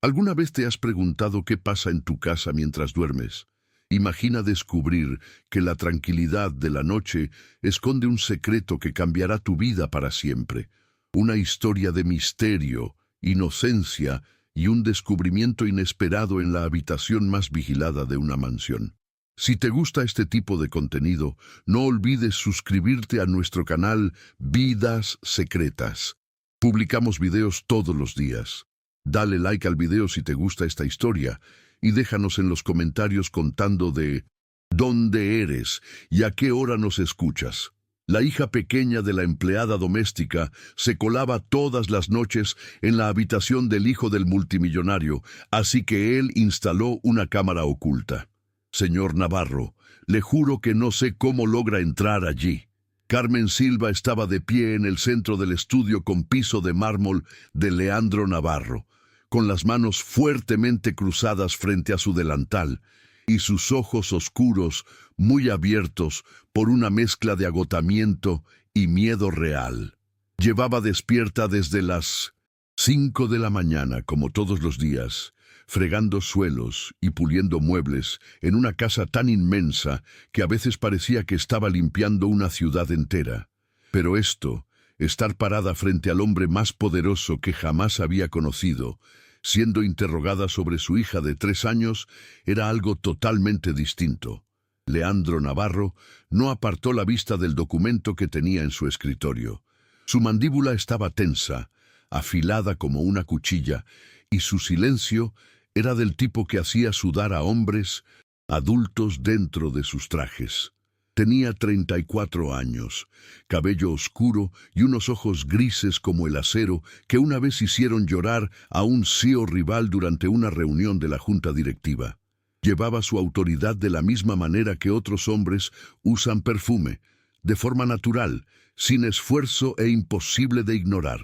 ¿Alguna vez te has preguntado qué pasa en tu casa mientras duermes? Imagina descubrir que la tranquilidad de la noche esconde un secreto que cambiará tu vida para siempre. Una historia de misterio, inocencia y un descubrimiento inesperado en la habitación más vigilada de una mansión. Si te gusta este tipo de contenido, no olvides suscribirte a nuestro canal Vidas Secretas. Publicamos videos todos los días. Dale like al video si te gusta esta historia y déjanos en los comentarios contando de dónde eres y a qué hora nos escuchas. La hija pequeña de la empleada doméstica se colaba todas las noches en la habitación del hijo del multimillonario, así que él instaló una cámara oculta. Señor Navarro, le juro que no sé cómo logra entrar allí. Carmen Silva estaba de pie en el centro del estudio con piso de mármol de Leandro Navarro, con las manos fuertemente cruzadas frente a su delantal y sus ojos oscuros muy abiertos por una mezcla de agotamiento y miedo real. Llevaba despierta desde las 5 de la mañana, como todos los días, fregando suelos y puliendo muebles en una casa tan inmensa que a veces parecía que estaba limpiando una ciudad entera. Pero estar parada frente al hombre más poderoso que jamás había conocido, siendo interrogada sobre su hija de 3 años, era algo totalmente distinto. Leandro Navarro no apartó la vista del documento que tenía en su escritorio. Su mandíbula estaba tensa, afilada como una cuchilla, y su silencio era del tipo que hacía sudar a hombres adultos dentro de sus trajes. Tenía 34 años, cabello oscuro y unos ojos grises como el acero que una vez hicieron llorar a un CEO rival durante una reunión de la junta directiva. Llevaba su autoridad de la misma manera que otros hombres usan perfume, de forma natural, sin esfuerzo e imposible de ignorar.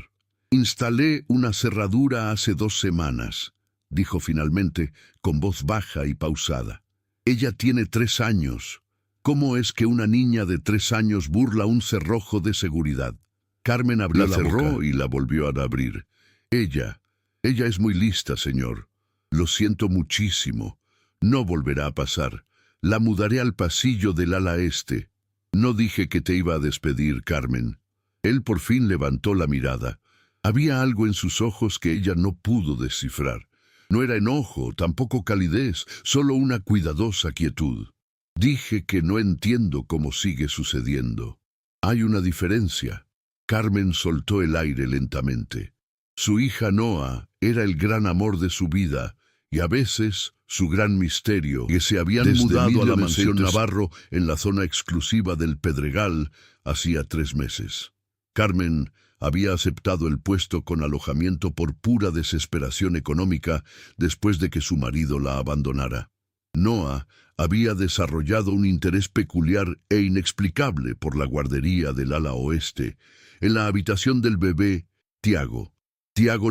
Instalé una cerradura hace 2 semanas, dijo finalmente, con voz baja y pausada. Ella tiene 3 años. ¿Cómo es que una niña de 3 años burla un cerrojo de seguridad? Carmen abrió la boca y la volvió a abrir. Ella es muy lista, señor. Lo siento muchísimo. No volverá a pasar. La mudaré al pasillo del ala este. No dije que te iba a despedir, Carmen. Él por fin levantó la mirada. Había algo en sus ojos que ella no pudo descifrar. No era enojo, tampoco calidez, solo una cuidadosa quietud. Dije que no entiendo cómo sigue sucediendo. Hay una diferencia. Carmen soltó el aire lentamente. Su hija Noa era el gran amor de su vida y a veces su gran misterio, que se habían mudado a la mansión Navarro en la zona exclusiva del Pedregal hacía 3 meses. Carmen había aceptado el puesto con alojamiento por pura desesperación económica después de que su marido la abandonara. Noa había desarrollado un interés peculiar e inexplicable por la guardería del ala oeste. En la habitación del bebé, Tiago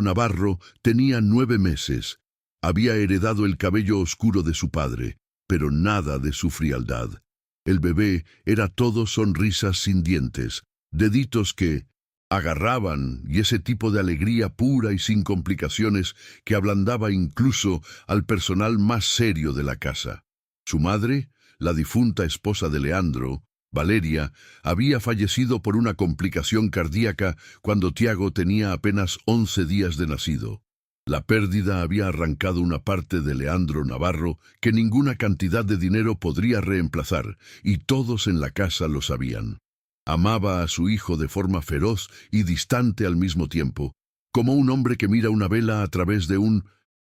Navarro tenía 9 meses. Había heredado el cabello oscuro de su padre, pero nada de su frialdad. El bebé era todo sonrisas sin dientes, deditos que agarraban y ese tipo de alegría pura y sin complicaciones que ablandaba incluso al personal más serio de la casa. Su madre, la difunta esposa de Leandro, Valeria, había fallecido por una complicación cardíaca cuando Tiago tenía apenas 11 días de nacido. La pérdida había arrancado una parte de Leandro Navarro que ninguna cantidad de dinero podría reemplazar, y todos en la casa lo sabían. Amaba a su hijo de forma feroz y distante al mismo tiempo, como un hombre que mira una vela a través de un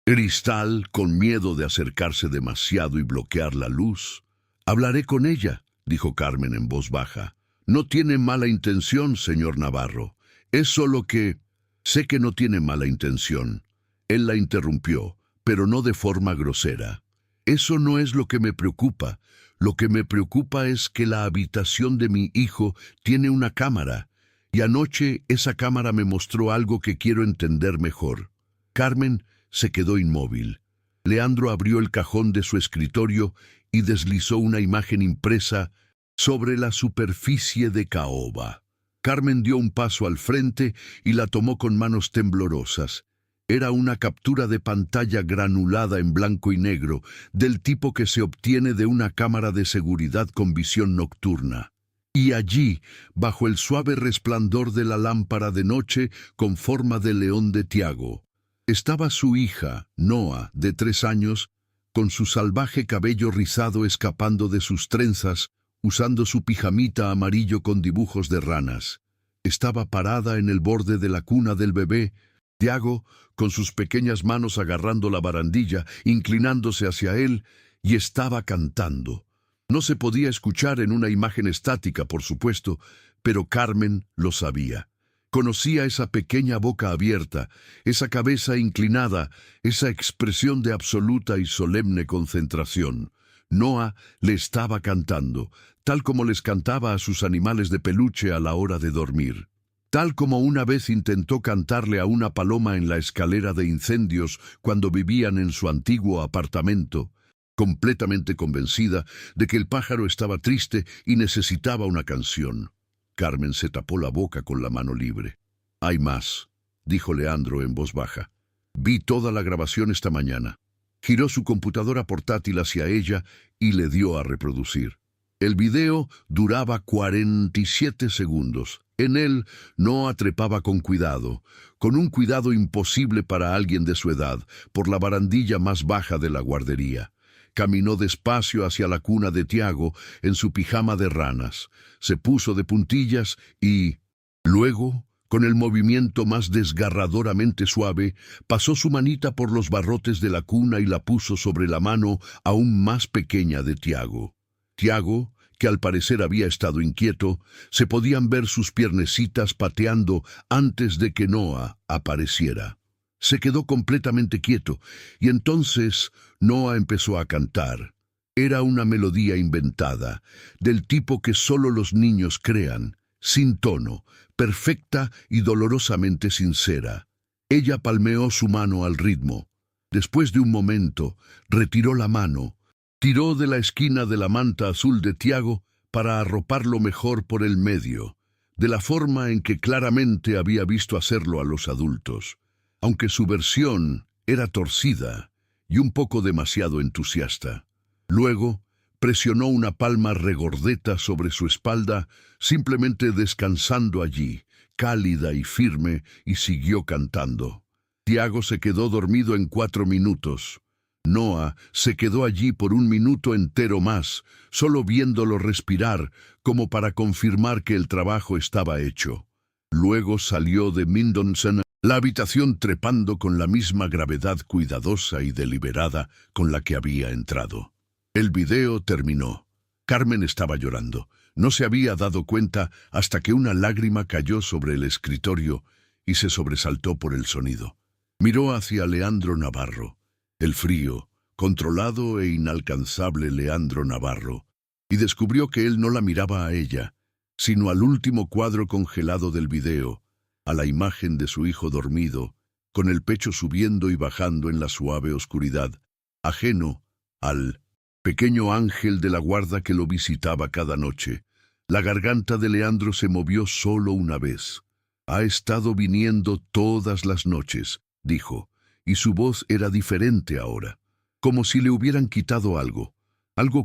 cristal con miedo de acercarse demasiado y bloquear la luz. «Hablaré con ella», dijo Carmen en voz baja. «No tiene mala intención, señor Navarro. Es solo que sé que no tiene mala intención». Él la interrumpió, pero no de forma grosera. «Eso no es lo que me preocupa. Lo que me preocupa es que la habitación de mi hijo tiene una cámara, y anoche esa cámara me mostró algo que quiero entender mejor». Carmen se quedó inmóvil. Leandro abrió el cajón de su escritorio y deslizó una imagen impresa sobre la superficie de caoba. Carmen dio un paso al frente y la tomó con manos temblorosas. Era una captura de pantalla granulada en blanco y negro, del tipo que se obtiene de una cámara de seguridad con visión nocturna. Y allí, bajo el suave resplandor de la lámpara de noche con forma de león de Tiago, estaba su hija, Noa, de 3 años, con su salvaje cabello rizado escapando de sus trenzas, usando su pijamita amarillo con dibujos de ranas. Estaba parada en el borde de la cuna del bebé, Tiago, con sus pequeñas manos agarrando la barandilla, inclinándose hacia él, y estaba cantando. No se podía escuchar en una imagen estática, por supuesto, pero Carmen lo sabía. Conocía esa pequeña boca abierta, esa cabeza inclinada, esa expresión de absoluta y solemne concentración. Noa le estaba cantando, tal como les cantaba a sus animales de peluche a la hora de dormir. Tal como una vez intentó cantarle a una paloma en la escalera de incendios cuando vivían en su antiguo apartamento, completamente convencida de que el pájaro estaba triste y necesitaba una canción. Carmen se tapó la boca con la mano libre. «Hay más», dijo Leandro en voz baja. «Vi toda la grabación esta mañana». Giró su computadora portátil hacia ella y le dio a reproducir. El video duraba 47 segundos. En él, Noa trepaba con cuidado, con un cuidado imposible para alguien de su edad, por la barandilla más baja de la guardería. Caminó despacio hacia la cuna de Tiago en su pijama de ranas. Se puso de puntillas y, luego, con el movimiento más desgarradoramente suave, pasó su manita por los barrotes de la cuna y la puso sobre la mano aún más pequeña de Tiago. Tiago, que al parecer había estado inquieto, se podían ver sus piernecitas pateando antes de que Noa apareciera. Se quedó completamente quieto, y entonces Noa empezó a cantar. Era una melodía inventada, del tipo que solo los niños crean, sin tono, perfecta y dolorosamente sincera. Ella palmeó su mano al ritmo. Después de un momento, retiró la mano, tiró de la esquina de la manta azul de Tiago para arroparlo mejor por el medio, de la forma en que claramente había visto hacerlo a los adultos, aunque su versión era torcida y un poco demasiado entusiasta. Luego, presionó una palma regordeta sobre su espalda, simplemente descansando allí, cálida y firme, y siguió cantando. Tiago se quedó dormido en 4 minutos. Noa se quedó allí por 1 minuto entero más, solo viéndolo respirar, como para confirmar que el trabajo estaba hecho. Luego salió de Mindonson, la habitación trepando con la misma gravedad cuidadosa y deliberada con la que había entrado. El video terminó. Carmen estaba llorando. No se había dado cuenta hasta que una lágrima cayó sobre el escritorio y se sobresaltó por el sonido. Miró hacia Leandro Navarro, el frío, controlado e inalcanzable Leandro Navarro, y descubrió que él no la miraba a ella, sino al último cuadro congelado del video, a la imagen de su hijo dormido, con el pecho subiendo y bajando en la suave oscuridad, ajeno al pequeño ángel de la guarda que lo visitaba cada noche. La garganta de Leandro se movió solo una vez. «Ha estado viniendo todas las noches», dijo, y su voz era diferente ahora, como si le hubieran quitado algo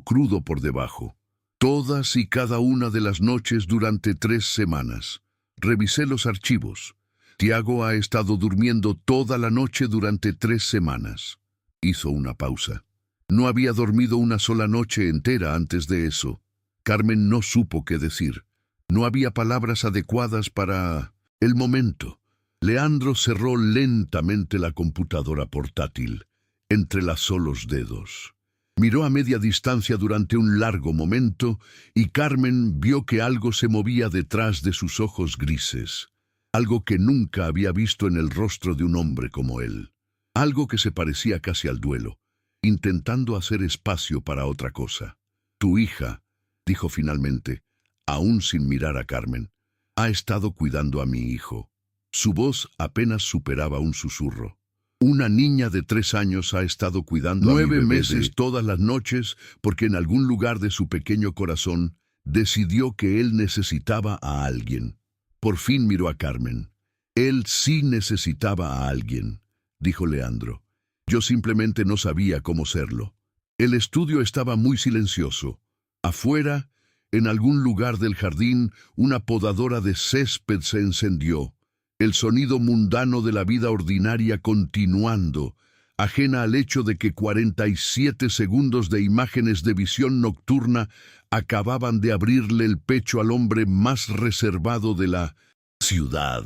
crudo por debajo. «Todas y cada una de las noches durante 3 semanas. Revisé los archivos. Tiago ha estado durmiendo toda la noche durante 3 semanas». Hizo una pausa. No había dormido una sola noche entera antes de eso. Carmen no supo qué decir. No había palabras adecuadas para el momento. Leandro cerró lentamente la computadora portátil. Entrelazó los dedos. Miró a media distancia durante un largo momento y Carmen vio que algo se movía detrás de sus ojos grises. Algo que nunca había visto en el rostro de un hombre como él. Algo que se parecía casi al duelo, intentando hacer espacio para otra cosa. «Tu hija», dijo finalmente, aún sin mirar a Carmen, «ha estado cuidando a mi hijo». Su voz apenas superaba un susurro. «Una niña de 3 años ha estado cuidando a mi bebé 9 meses todas las noches porque en algún lugar de su pequeño corazón decidió que él necesitaba a alguien». Por fin miró a Carmen. Él sí necesitaba a alguien. dijo Leandro. Yo simplemente no sabía cómo serlo. El estudio estaba muy silencioso. Afuera, en algún lugar del jardín, una podadora de césped se encendió. El sonido mundano de la vida ordinaria continuando, ajena al hecho de que 47 segundos de imágenes de visión nocturna acababan de abrirle el pecho al hombre más reservado de la ciudad.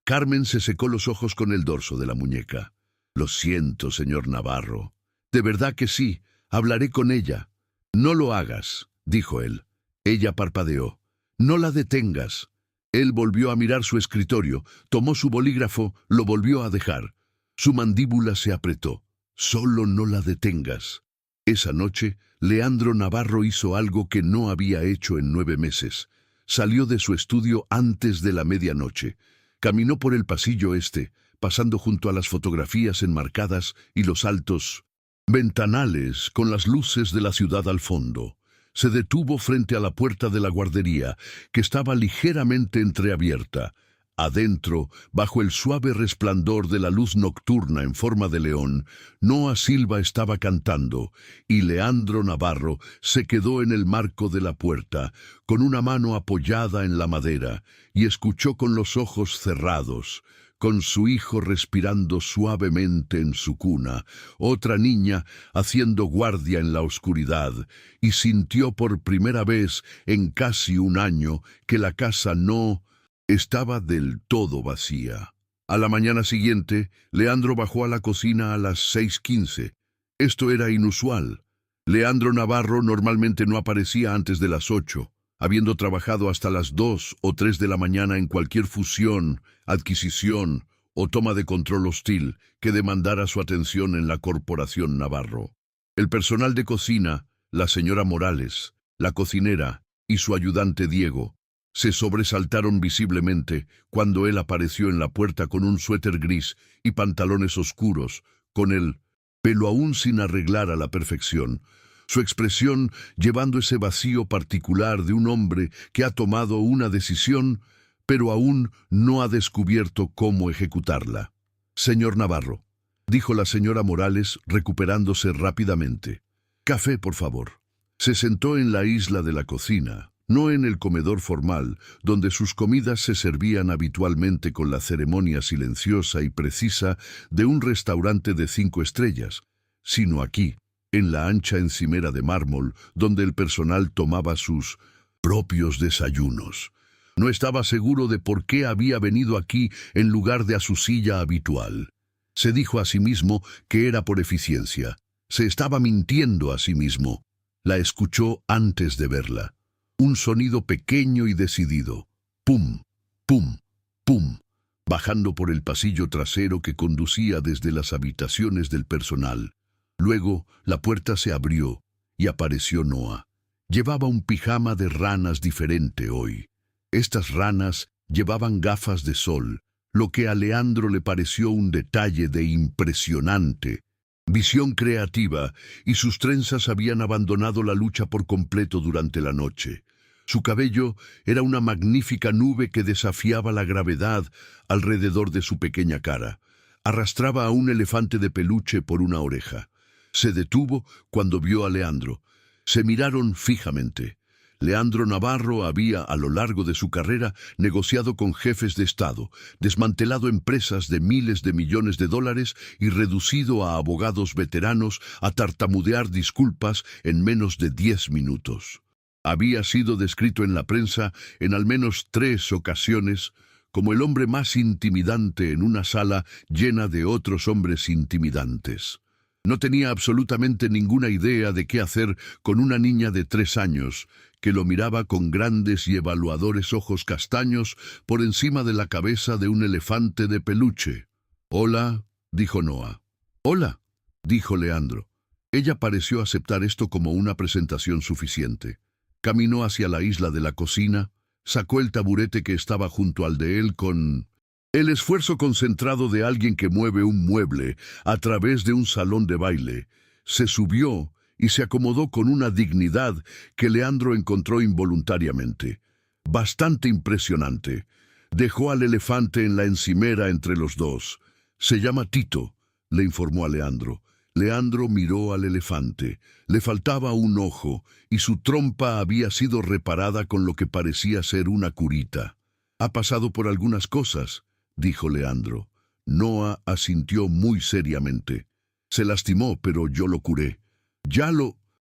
Carmen se secó los ojos con el dorso de la muñeca. Lo siento, señor Navarro. De verdad que sí, hablaré con ella. No lo hagas, dijo él. Ella parpadeó. No la detengas. Él volvió a mirar su escritorio, tomó su bolígrafo, lo volvió a dejar. Su mandíbula se apretó. Solo no la detengas. Esa noche, Leandro Navarro hizo algo que no había hecho en 9 meses. Salió de su estudio antes de la medianoche. Caminó por el pasillo este, pasando junto a las fotografías enmarcadas y los altos ventanales con las luces de la ciudad al fondo. Se detuvo frente a la puerta de la guardería, que estaba ligeramente entreabierta. Adentro, bajo el suave resplandor de la luz nocturna en forma de león, Noa Silva estaba cantando, y Leandro Navarro se quedó en el marco de la puerta, con una mano apoyada en la madera, y escuchó con los ojos cerrados, con su hijo respirando suavemente en su cuna, otra niña haciendo guardia en la oscuridad, y sintió por primera vez en casi un año que la casa no estaba del todo vacía. A la mañana siguiente, Leandro bajó a la cocina a las 6:15. Esto era inusual. Leandro Navarro normalmente no aparecía antes de las 8, habiendo trabajado hasta las 2 o 3 de la mañana en cualquier fusión, adquisición o toma de control hostil que demandara su atención en la Corporación Navarro. El personal de cocina, la señora Morales, la cocinera y su ayudante Diego, se sobresaltaron visiblemente cuando él apareció en la puerta con un suéter gris y pantalones oscuros, con el pelo aún sin arreglar a la perfección, su expresión llevando ese vacío particular de un hombre que ha tomado una decisión, pero aún no ha descubierto cómo ejecutarla. Señor Navarro, dijo la señora Morales, recuperándose rápidamente. Café, por favor. Se sentó en la isla de la cocina, no en el comedor formal, donde sus comidas se servían habitualmente con la ceremonia silenciosa y precisa de un restaurante de 5 estrellas, sino aquí, en la ancha encimera de mármol, donde el personal tomaba sus propios desayunos. No estaba seguro de por qué había venido aquí en lugar de a su silla habitual. Se dijo a sí mismo que era por eficiencia. Se estaba mintiendo a sí mismo. La escuchó antes de verla. Un sonido pequeño y decidido. Pum, pum, pum, bajando por el pasillo trasero que conducía desde las habitaciones del personal. Luego, la puerta se abrió y apareció Noa. Llevaba un pijama de ranas diferente hoy. Estas ranas llevaban gafas de sol, lo que a Leandro le pareció un detalle de impresionante visión creativa, y sus trenzas habían abandonado la lucha por completo durante la noche. Su cabello era una magnífica nube que desafiaba la gravedad alrededor de su pequeña cara. Arrastraba a un elefante de peluche por una oreja. Se detuvo cuando vio a Leandro. Se miraron fijamente. Leandro Navarro había, a lo largo de su carrera, negociado con jefes de Estado, desmantelado empresas de miles de millones de dólares y reducido a abogados veteranos a tartamudear disculpas en menos de 10 minutos. Había sido descrito en la prensa en al menos 3 ocasiones como el hombre más intimidante en una sala llena de otros hombres intimidantes. No tenía absolutamente ninguna idea de qué hacer con una niña de 3 años, que lo miraba con grandes y evaluadores ojos castaños por encima de la cabeza de un elefante de peluche. «Hola», dijo Noa. «Hola», dijo Leandro. Ella pareció aceptar esto como una presentación suficiente. Caminó hacia la isla de la cocina, sacó el taburete que estaba junto al de él con el esfuerzo concentrado de alguien que mueve un mueble a través de un salón de baile. Se subió y se acomodó con una dignidad que Leandro encontró involuntariamente. Bastante impresionante. Dejó al elefante en la encimera entre los dos. «Se llama Tito», le informó a Leandro. Leandro miró al elefante. Le faltaba un ojo y su trompa había sido reparada con lo que parecía ser una curita. «Ha pasado por algunas cosas», dijo Leandro. Noa asintió muy seriamente. «Se lastimó, pero yo lo curé». «Ya lo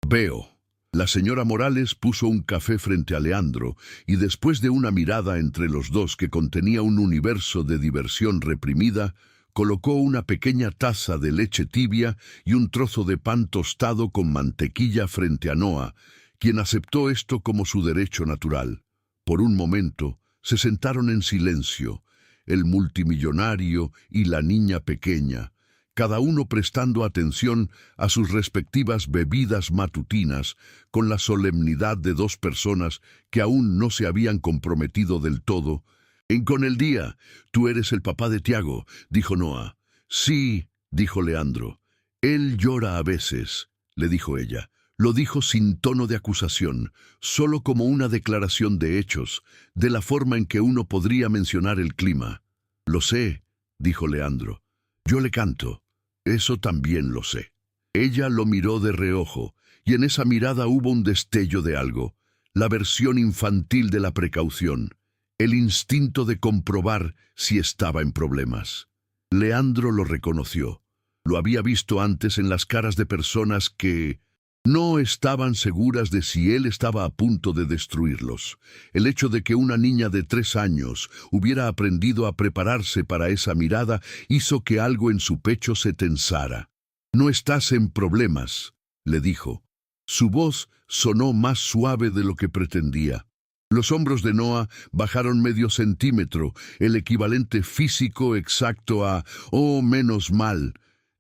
veo». La señora Morales puso un café frente a Leandro y después de una mirada entre los dos que contenía un universo de diversión reprimida, colocó una pequeña taza de leche tibia y un trozo de pan tostado con mantequilla frente a Noa, quien aceptó esto como su derecho natural. Por un momento, se sentaron en silencio, el multimillonario y la niña pequeña, cada uno prestando atención a sus respectivas bebidas matutinas con la solemnidad de dos personas que aún no se habían comprometido del todo. «Con el día, tú eres el papá de Tiago», dijo Noa. «Sí», dijo Leandro. «Él llora a veces», le dijo ella. Lo dijo sin tono de acusación, solo como una declaración de hechos, de la forma en que uno podría mencionar el clima. «Lo sé», dijo Leandro. «Yo le canto». «Eso también lo sé». Ella lo miró de reojo, y en esa mirada hubo un destello de algo, la versión infantil de la precaución, el instinto de comprobar si estaba en problemas. Leandro lo reconoció. Lo había visto antes en las caras de personas que no estaban seguras de si él estaba a punto de destruirlos. El hecho de que una niña de 3 años hubiera aprendido a prepararse para esa mirada hizo que algo en su pecho se tensara. «No estás en problemas», le dijo. Su voz sonó más suave de lo que pretendía. Los hombros de Noa bajaron medio centímetro, el equivalente físico exacto a «oh, menos mal».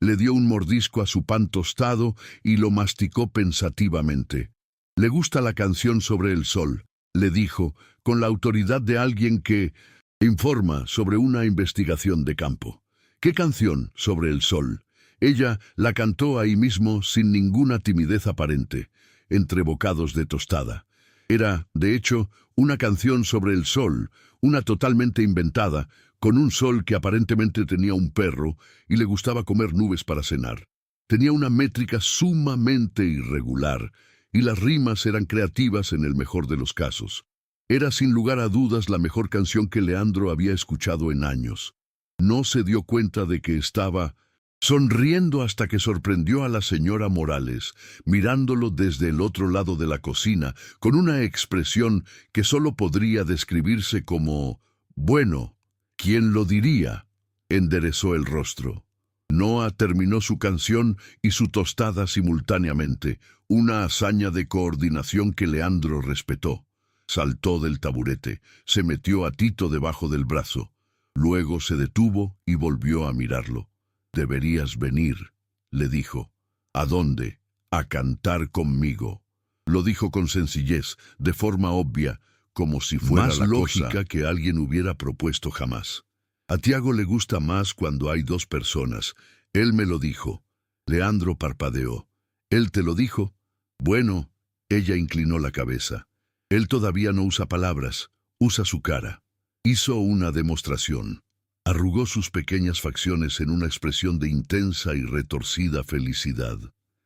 Le dio un mordisco a su pan tostado y lo masticó pensativamente. «Le gusta la canción sobre el sol», le dijo, con la autoridad de alguien que informa sobre una investigación de campo. «¿Qué canción sobre el sol?» Ella la cantó ahí mismo sin ninguna timidez aparente, entre bocados de tostada. Era, de hecho, una canción sobre el sol, una totalmente inventada, con un sol que aparentemente tenía un perro y le gustaba comer nubes para cenar. Tenía una métrica sumamente irregular, y las rimas eran creativas en el mejor de los casos. Era sin lugar a dudas la mejor canción que Leandro había escuchado en años. No se dio cuenta de que estaba sonriendo hasta que sorprendió a la señora Morales, mirándolo desde el otro lado de la cocina, con una expresión que solo podría describirse como «bueno». «¿Quién lo diría?», enderezó el rostro. Noa terminó su canción y su tostada simultáneamente, una hazaña de coordinación que Leandro respetó. Saltó del taburete, se metió a Tito debajo del brazo. Luego se detuvo y volvió a mirarlo. «Deberías venir», le dijo. «¿A dónde?». «A cantar conmigo». Lo dijo con sencillez, de forma obvia, como si fuera Más la lógica cosa que alguien hubiera propuesto jamás. «A Tiago le gusta más cuando hay 2 personas. Él me lo dijo». Leandro parpadeó. «¿Él te lo dijo?». «Bueno», ella inclinó la cabeza. «Él todavía no usa palabras, usa su cara». Hizo una demostración. Arrugó sus pequeñas facciones en una expresión de intensa y retorcida felicidad.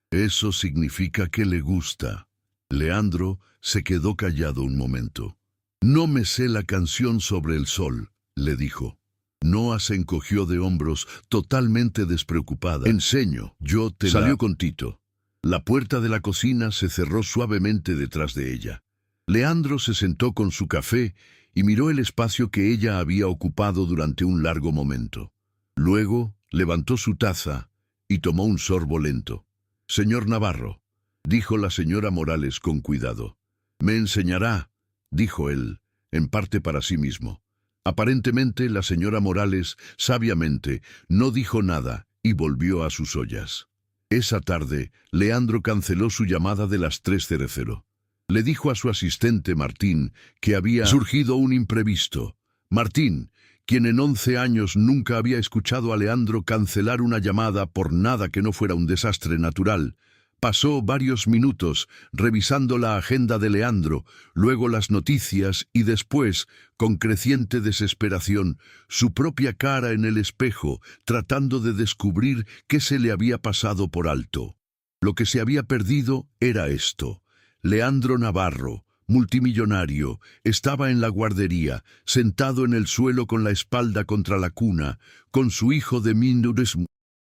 «Eso significa que le gusta». Leandro se quedó callado un momento. «No me sé la canción sobre el sol», le dijo. Noa se encogió de hombros, totalmente despreocupada. «Enseño, yo te Salió con Tito». La puerta de la cocina se cerró suavemente detrás de ella. Leandro se sentó con su café y miró el espacio que ella había ocupado durante un largo momento. Luego levantó su taza y tomó un sorbo lento. «Señor Navarro», dijo la señora Morales con cuidado. «Me enseñará», dijo él, en parte para sí mismo. Aparentemente la señora Morales, sabiamente, no dijo nada y volvió a sus ollas. Esa tarde, Leandro canceló su llamada de las 3:00. Le dijo a su asistente Martín que había surgido un imprevisto. Martín, quien en 11 años nunca había escuchado a Leandro cancelar una llamada por nada que no fuera un desastre natural, Pasó varios minutos revisando la agenda de Leandro, luego las noticias y después, con creciente desesperación, su propia cara en el espejo, tratando de descubrir qué se le había pasado por alto. Lo que se había perdido era esto. Leandro Navarro, multimillonario, estaba en la guardería, sentado en el suelo con la espalda contra la cuna, con su hijo de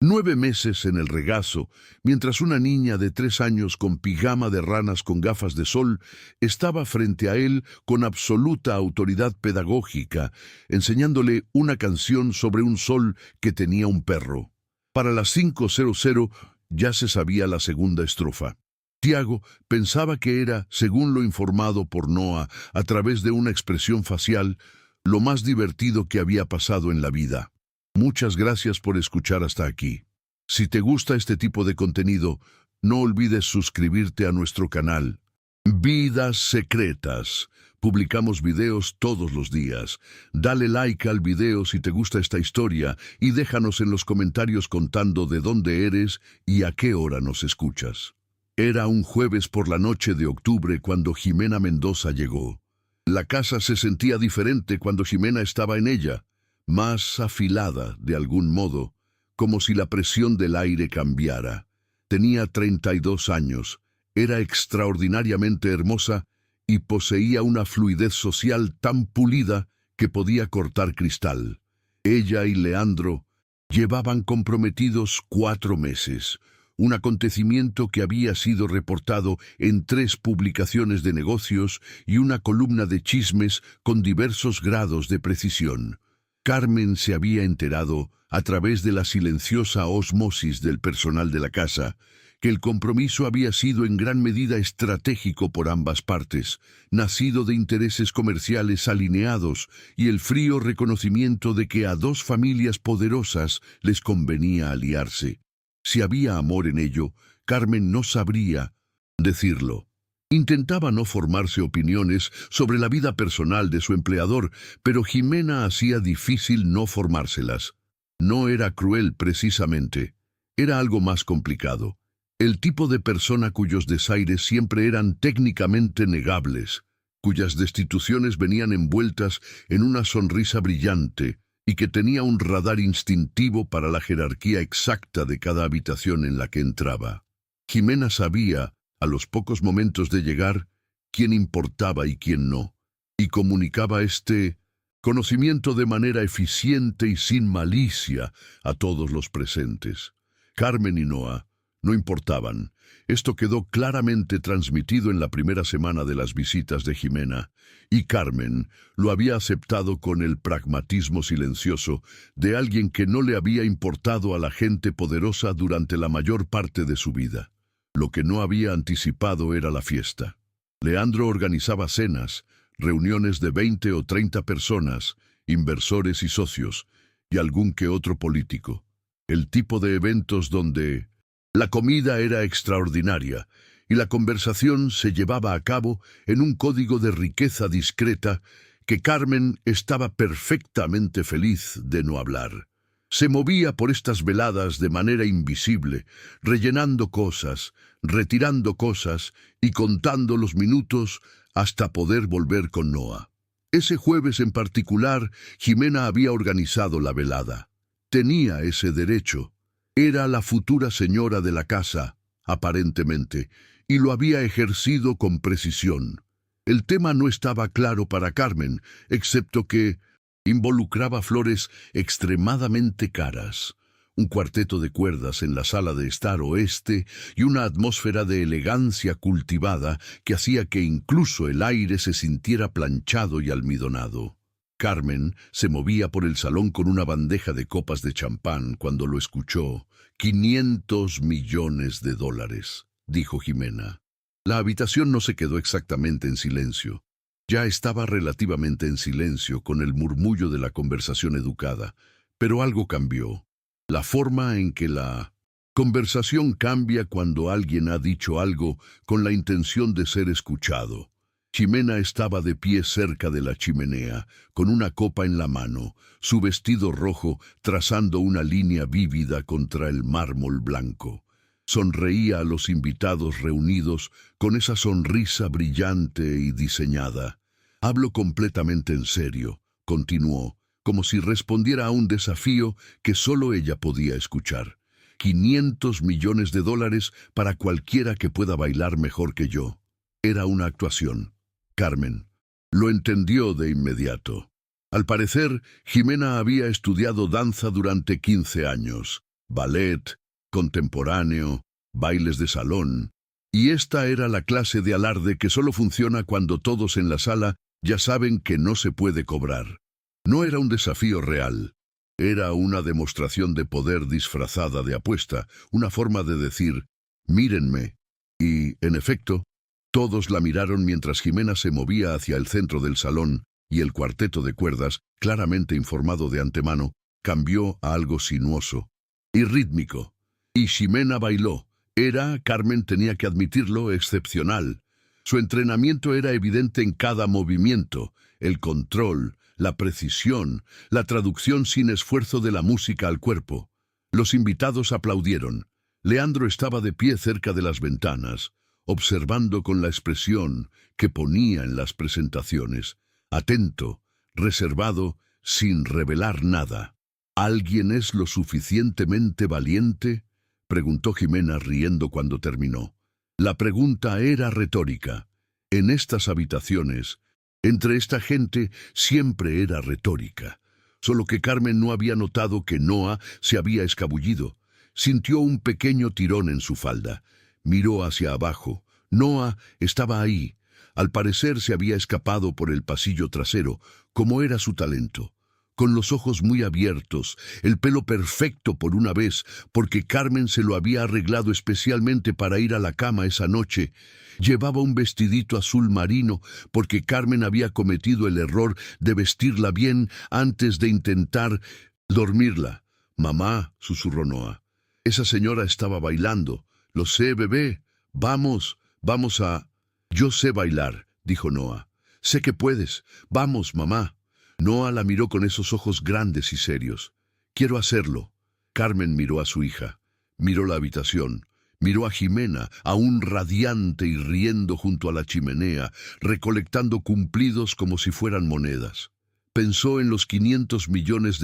9 meses en el regazo, mientras una niña de 3 años con pijama de ranas con gafas de sol estaba frente a él con absoluta autoridad pedagógica, enseñándole una canción sobre un sol que tenía un perro. Para las 5:00 ya se sabía la segunda estrofa. Tiago pensaba que era, según lo informado por Noah a través de una expresión facial, lo más divertido que había pasado en la vida. Muchas gracias por escuchar hasta aquí. Si te gusta este tipo de contenido, no olvides suscribirte a nuestro canal. Vidas Secretas. Publicamos videos todos los días. Dale like al video si te gusta esta historia y déjanos en los comentarios contando de dónde eres y a qué hora nos escuchas. Era un jueves por la noche de octubre cuando Jimena Mendoza llegó. La casa se sentía diferente cuando Jimena estaba en ella, más afilada de algún modo, como si la presión del aire cambiara. Tenía 32 años, era extraordinariamente hermosa y poseía una fluidez social tan pulida que podía cortar cristal. Ella y Leandro llevaban comprometidos 4 meses, un acontecimiento que había sido reportado en 3 publicaciones de negocios y una columna de chismes con diversos grados de precisión. Carmen se había enterado, a través de la silenciosa osmosis del personal de la casa, que el compromiso había sido en gran medida estratégico por ambas partes, nacido de intereses comerciales alineados y el frío reconocimiento de que a 2 familias poderosas les convenía aliarse. Si había amor en ello, Carmen no sabría decirlo. Intentaba no formarse opiniones sobre la vida personal de su empleador, pero Jimena hacía difícil no formárselas. No era cruel precisamente, era algo más complicado. El tipo de persona cuyos desaires siempre eran técnicamente negables, cuyas destituciones venían envueltas en una sonrisa brillante y que tenía un radar instintivo para la jerarquía exacta de cada habitación en la que entraba. Jimena sabía, a los pocos momentos de llegar, quién importaba y quién no, y comunicaba este conocimiento de manera eficiente y sin malicia a todos los presentes. Carmen y Noah no importaban. Esto quedó claramente transmitido en la primera semana de las visitas de Jimena, y Carmen lo había aceptado con el pragmatismo silencioso de alguien que no le había importado a la gente poderosa durante la mayor parte de su vida. Lo que no había anticipado era la fiesta. Leandro organizaba cenas, reuniones de 20 o 30 personas, inversores y socios, y algún que otro político. El tipo de eventos donde la comida era extraordinaria y la conversación se llevaba a cabo en un código de riqueza discreta que Carmen estaba perfectamente feliz de no hablar. Se movía por estas veladas de manera invisible, rellenando cosas, retirando cosas y contando los minutos hasta poder volver con Noah. Ese jueves en particular, Jimena había organizado la velada. Tenía ese derecho. Era la futura señora de la casa, aparentemente, y lo había ejercido con precisión. El tema no estaba claro para Carmen, excepto que involucraba flores extremadamente caras, un cuarteto de cuerdas en la sala de estar oeste y una atmósfera de elegancia cultivada que hacía que incluso el aire se sintiera planchado y almidonado. Carmen se movía por el salón con una bandeja de copas de champán cuando lo escuchó. $500 millones, dijo Jimena. La habitación no se quedó exactamente en silencio. Ya estaba relativamente en silencio con el murmullo de la conversación educada, pero algo cambió. La forma en que la conversación cambia cuando alguien ha dicho algo con la intención de ser escuchado. Jimena estaba de pie cerca de la chimenea, con una copa en la mano, su vestido rojo trazando una línea vívida contra el mármol blanco. Sonreía a los invitados reunidos con esa sonrisa brillante y diseñada. «Hablo completamente en serio», continuó, como si respondiera a un desafío que solo ella podía escuchar. $500 millones para cualquiera que pueda bailar mejor que yo. Era una actuación. Carmen lo entendió de inmediato. Al parecer, Ximena había estudiado danza durante 15 años, ballet, contemporáneo, bailes de salón, y esta era la clase de alarde que solo funciona cuando todos en la sala ya saben que no se puede cobrar. No era un desafío real, era una demostración de poder disfrazada de apuesta, una forma de decir, mírenme. Y, en efecto, todos la miraron mientras Ximena se movía hacia el centro del salón y el cuarteto de cuerdas, claramente informado de antemano, cambió a algo sinuoso y rítmico. Y Ximena bailó. Era, Carmen tenía que admitirlo, excepcional. Su entrenamiento era evidente en cada movimiento, el control, la precisión, la traducción sin esfuerzo de la música al cuerpo. Los invitados aplaudieron. Leandro estaba de pie cerca de las ventanas, observando con la expresión que ponía en las presentaciones, atento, reservado, sin revelar nada. ¿Alguien es lo suficientemente valiente?, preguntó Ximena riendo cuando terminó. La pregunta era retórica. En estas habitaciones, entre esta gente, siempre era retórica. Solo que Carmen no había notado que Noa se había escabullido. Sintió un pequeño tirón en su falda. Miró hacia abajo. Noa estaba ahí. Al parecer se había escapado por el pasillo trasero, como era su talento. Con los ojos muy abiertos, el pelo perfecto por una vez, porque Carmen se lo había arreglado especialmente para ir a la cama esa noche. Llevaba un vestidito azul marino, porque Carmen había cometido el error de vestirla bien antes de intentar dormirla. «Mamá», susurró Noa, «esa señora estaba bailando». «Lo sé, bebé. Vamos a...» «Yo sé bailar», dijo Noa. «Sé que puedes. Vamos, mamá». Noa la miró con esos ojos grandes y serios. «Quiero hacerlo». Carmen miró a su hija, miró la habitación, miró a Ximena, aún radiante y riendo junto a la chimenea, recolectando cumplidos como si fueran monedas. Pensó en los $500 millones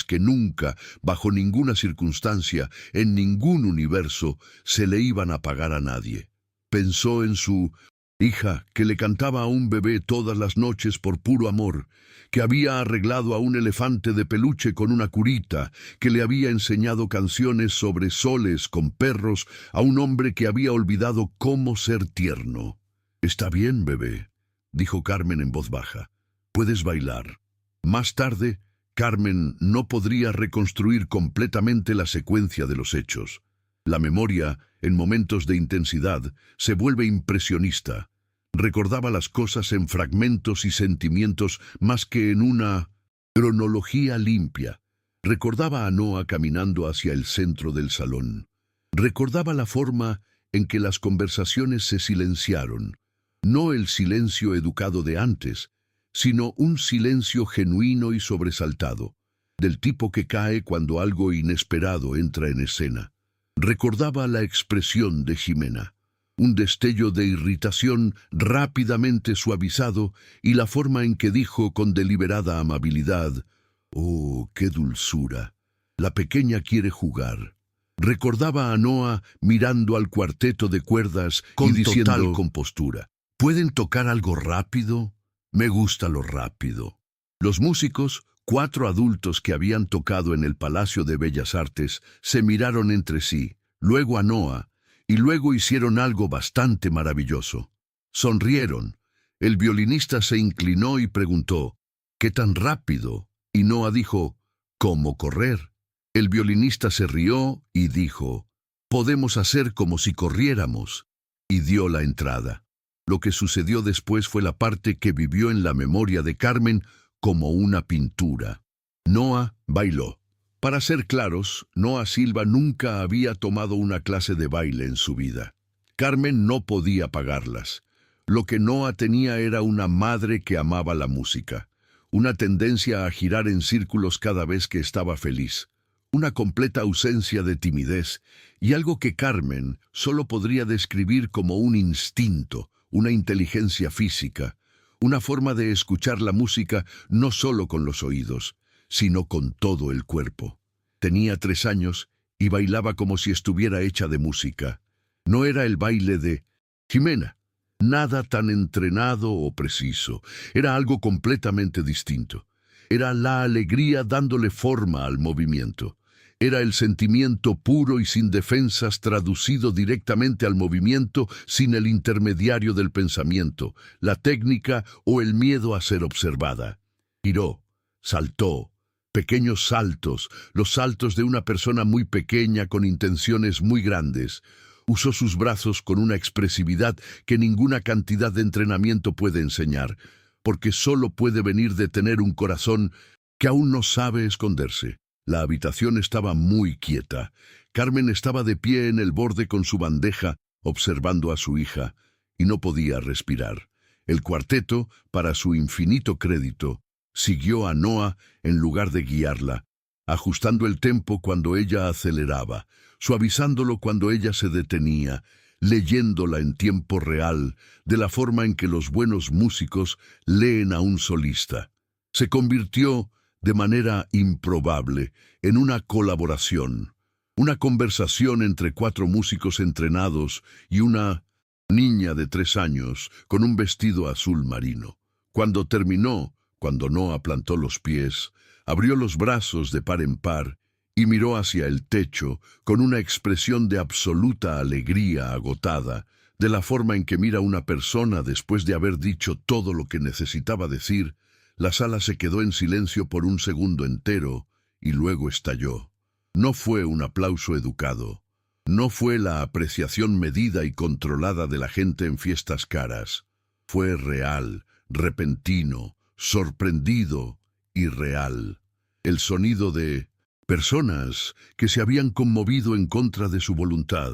que nunca, bajo ninguna circunstancia, en ningún universo, se le iban a pagar a nadie. Pensó en su hija, que le cantaba a un bebé todas las noches por puro amor, que había arreglado a un elefante de peluche con una curita, que le había enseñado canciones sobre soles con perros a un hombre que había olvidado cómo ser tierno. «Está bien, bebé», dijo Carmen en voz baja. «Puedes bailar». Más tarde, Carmen no podría reconstruir completamente la secuencia de los hechos. La memoria, en momentos de intensidad, se vuelve impresionista. Recordaba las cosas en fragmentos y sentimientos más que en una cronología limpia. Recordaba a Noa caminando hacia el centro del salón. Recordaba la forma en que las conversaciones se silenciaron. No el silencio educado de antes, sino un silencio genuino y sobresaltado, del tipo que cae cuando algo inesperado entra en escena. Recordaba la expresión de Ximena, un destello de irritación rápidamente suavizado y la forma en que dijo con deliberada amabilidad: «Oh, qué dulzura. La pequeña quiere jugar». Recordaba a Noa mirando al cuarteto de cuerdas con total compostura: «¿Pueden tocar algo rápido? Me gusta lo rápido». Los músicos, 4 adultos que habían tocado en el Palacio de Bellas Artes, se miraron entre sí, luego a Noa, y luego hicieron algo bastante maravilloso. Sonrieron. El violinista se inclinó y preguntó: «¿Qué tan rápido?». Y Noa dijo: «¿Cómo correr?». El violinista se rió y dijo: «Podemos hacer como si corriéramos», y dio la entrada. Lo que sucedió después fue la parte que vivió en la memoria de Carmen como una pintura. Noa bailó. Para ser claros, Noa Silva nunca había tomado una clase de baile en su vida. Carmen no podía pagarlas. Lo que Noa tenía era una madre que amaba la música, una tendencia a girar en círculos cada vez que estaba feliz, una completa ausencia de timidez y algo que Carmen solo podría describir como un instinto, una inteligencia física, una forma de escuchar la música no solo con los oídos, sino con todo el cuerpo. Tenía 3 años y bailaba como si estuviera hecha de música. No era el baile de Jimena, nada tan entrenado o preciso, era algo completamente distinto. Era la alegría dándole forma al movimiento. Era el sentimiento puro y sin defensas traducido directamente al movimiento sin el intermediario del pensamiento, la técnica o el miedo a ser observada. Giró, saltó, pequeños saltos, los saltos de una persona muy pequeña con intenciones muy grandes. Usó sus brazos con una expresividad que ninguna cantidad de entrenamiento puede enseñar, porque solo puede venir de tener un corazón que aún no sabe esconderse. La habitación estaba muy quieta. Carmen estaba de pie en el borde con su bandeja, observando a su hija, y no podía respirar. El cuarteto, para su infinito crédito, siguió a Noa en lugar de guiarla, ajustando el tempo cuando ella aceleraba, suavizándolo cuando ella se detenía, leyéndola en tiempo real, de la forma en que los buenos músicos leen a un solista. Se convirtió, de manera improbable, en una colaboración, una conversación entre 4 músicos entrenados y una niña de 3 años con un vestido azul marino. Cuando terminó, cuando Noa plantó los pies, abrió los brazos de par en par y miró hacia el techo con una expresión de absoluta alegría agotada, de la forma en que mira una persona después de haber dicho todo lo que necesitaba decir. La sala se quedó en silencio por un segundo entero y luego estalló. No fue un aplauso educado. No fue la apreciación medida y controlada de la gente en fiestas caras. Fue real, repentino, sorprendido y real. El sonido de personas que se habían conmovido en contra de su voluntad,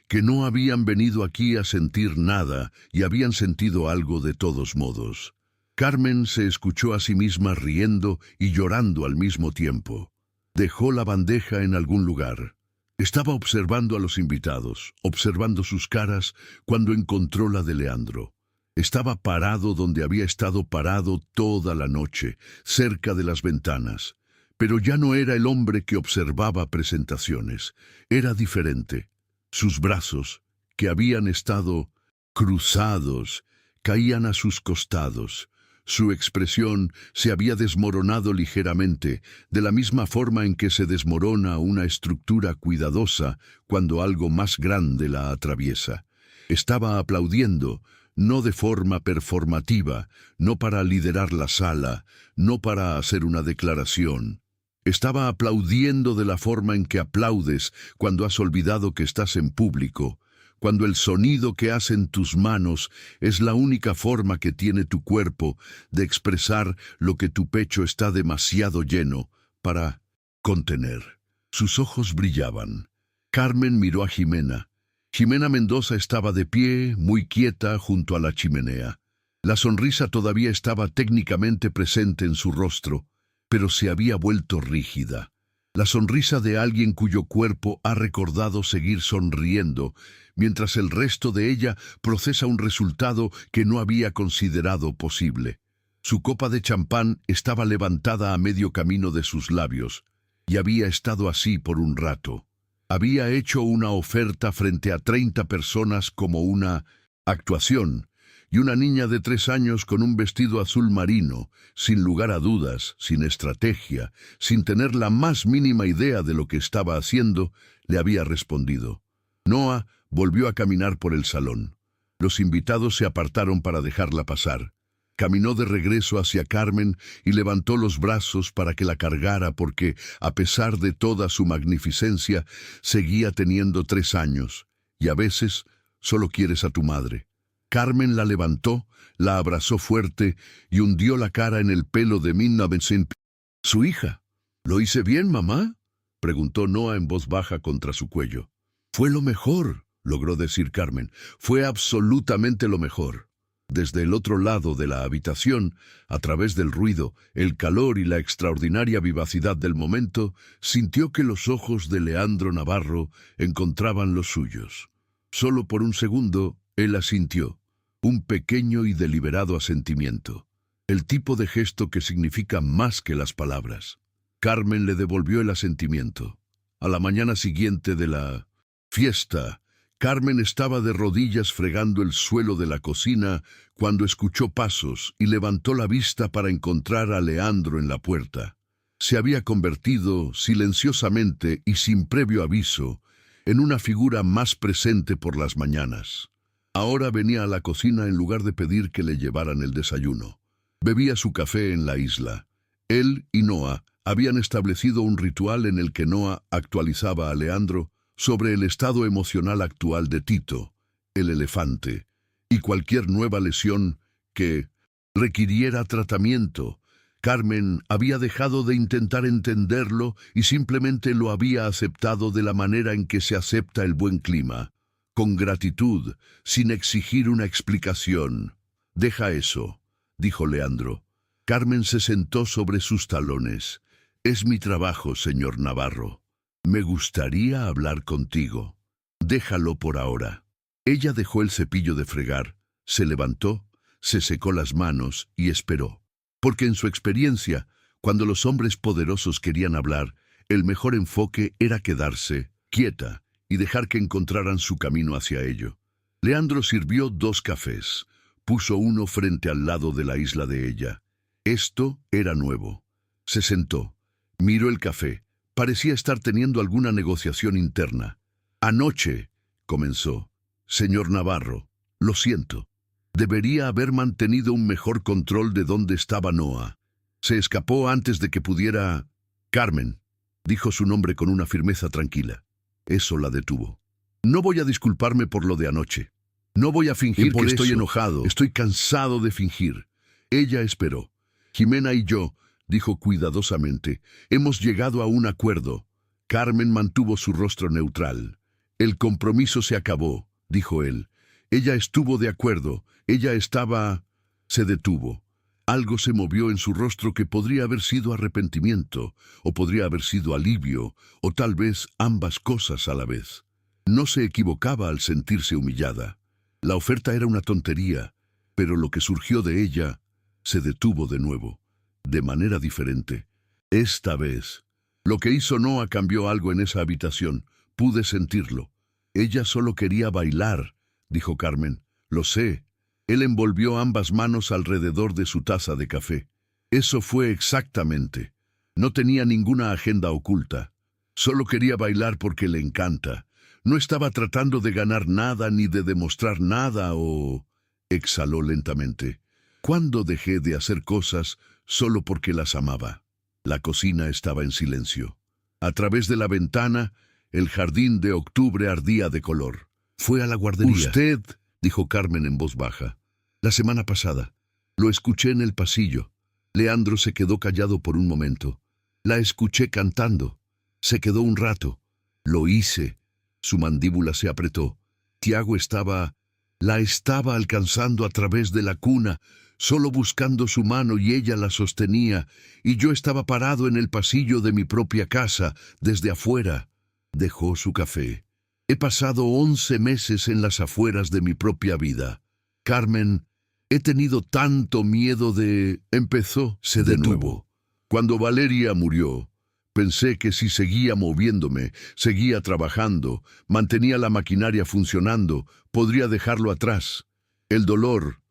que no habían venido aquí a sentir nada y habían sentido algo de todos modos. Carmen se escuchó a sí misma riendo y llorando al mismo tiempo. Dejó la bandeja en algún lugar. Estaba observando a los invitados, observando sus caras, cuando encontró la de Leandro. Estaba parado donde había estado parado toda la noche, cerca de las ventanas. Pero ya no era el hombre que observaba presentaciones. Era diferente. Sus brazos, que habían estado cruzados, caían a sus costados. Su expresión se había desmoronado ligeramente, de la misma forma en que se desmorona una estructura cuidadosa cuando algo más grande la atraviesa. Estaba aplaudiendo, no de forma performativa, no para liderar la sala, no para hacer una declaración. Estaba aplaudiendo de la forma en que aplaudes cuando has olvidado que estás en público, cuando el sonido que hacen tus manos es la única forma que tiene tu cuerpo de expresar lo que tu pecho está demasiado lleno para contener. Sus ojos brillaban. Carmen miró a Jimena. Jimena Mendoza estaba de pie, muy quieta, junto a la chimenea. La sonrisa todavía estaba técnicamente presente en su rostro, pero se había vuelto rígida. La sonrisa de alguien cuyo cuerpo ha recordado seguir sonriendo, mientras el resto de ella procesa un resultado que no había considerado posible. Su copa de champán estaba levantada a medio camino de sus labios, y había estado así por un rato. Había hecho una oferta frente a 30 personas como una actuación, y una niña de 3 años con un vestido azul marino, sin lugar a dudas, sin estrategia, sin tener la más mínima idea de lo que estaba haciendo, le había respondido. Noa volvió a caminar por el salón. Los invitados se apartaron para dejarla pasar. Caminó de regreso hacia Carmen y levantó los brazos para que la cargara porque, a pesar de toda su magnificencia, seguía teniendo 3 años, y a veces solo quieres a tu madre. Carmen la levantó, la abrazó fuerte y hundió la cara en el pelo de Minna Benson. «¿Su hija? ¿Lo hice bien, mamá?», preguntó Noa en voz baja contra su cuello. «Fue lo mejor», logró decir Carmen. «Fue absolutamente lo mejor». Desde el otro lado de la habitación, a través del ruido, el calor y la extraordinaria vivacidad del momento, sintió que los ojos de Leandro Navarro encontraban los suyos. Solo por un segundo, él asintió, un pequeño y deliberado asentimiento, el tipo de gesto que significa más que las palabras. Carmen le devolvió el asentimiento. A la mañana siguiente de la fiesta, Carmen estaba de rodillas fregando el suelo de la cocina cuando escuchó pasos y levantó la vista para encontrar a Leandro en la puerta. Se había convertido, silenciosamente y sin previo aviso, en una figura más presente por las mañanas. Ahora venía a la cocina en lugar de pedir que le llevaran el desayuno. Bebía su café en la isla. Él y Noa habían establecido un ritual en el que Noa actualizaba a Leandro sobre el estado emocional actual de Tito, el elefante, y cualquier nueva lesión que requiriera tratamiento. Carmen había dejado de intentar entenderlo y simplemente lo había aceptado de la manera en que se acepta el buen clima, con gratitud, sin exigir una explicación. «Deja eso», dijo Leandro. Carmen se sentó sobre sus talones. «Es mi trabajo, señor Navarro. Me gustaría hablar contigo. Déjalo por ahora». Ella dejó el cepillo de fregar, se levantó, se secó las manos y esperó. Porque en su experiencia, cuando los hombres poderosos querían hablar, el mejor enfoque era quedarse quieta y dejar que encontraran su camino hacia ello. Leandro sirvió 2 cafés, puso uno frente al lado de la isla de ella. Esto era nuevo. Se sentó, miró el café. Parecía estar teniendo alguna negociación interna. «Anoche», comenzó. «Señor Navarro, lo siento. Debería haber mantenido un mejor control de dónde estaba Noa. Se escapó antes de que pudiera...» «Carmen», dijo su nombre con una firmeza tranquila. Eso la detuvo. «No voy a disculparme por lo de anoche. No voy a fingir que estoy enojado. Estoy cansado de fingir». Ella esperó. «Jimena y yo», dijo cuidadosamente, «hemos llegado a un acuerdo». Carmen mantuvo su rostro neutral. «El compromiso se acabó», dijo él. Ella estuvo de acuerdo. Ella estaba... Se detuvo. Algo se movió en su rostro que podría haber sido arrepentimiento, o podría haber sido alivio, o tal vez ambas cosas a la vez. No se equivocaba al sentirse humillada. La oferta era una tontería, pero lo que surgió de ella se detuvo de nuevo. De manera diferente. Esta vez, lo que hizo Noa cambió algo en esa habitación. Pude sentirlo. «Ella solo quería bailar», dijo Carmen. «Lo sé». Él envolvió ambas manos alrededor de su taza de café. Eso fue exactamente. No tenía ninguna agenda oculta. Solo quería bailar porque le encanta. No estaba tratando de ganar nada ni de demostrar nada o... Exhaló lentamente. «¿Cuándo dejé de hacer cosas solo porque las amaba?» La cocina estaba en silencio. A través de la ventana, el jardín de octubre ardía de color. «Fue a la guardería». «Usted», dijo Carmen en voz baja. «La semana pasada. Lo escuché en el pasillo». Leandro se quedó callado por un momento. «La escuché cantando. Se quedó un rato. Lo hice». Su mandíbula se apretó. Tiago la estaba alcanzando a través de la cuna, solo buscando su mano y ella la sostenía, y yo estaba parado en el pasillo de mi propia casa, desde afuera. Dejó su café. «He pasado 11 meses en las afueras de mi propia vida. Carmen, he tenido tanto miedo de...» Empezó, se detuvo. «Cuando Valeria murió, pensé que si seguía moviéndome, seguía trabajando, mantenía la maquinaria funcionando, podría dejarlo atrás. El dolor,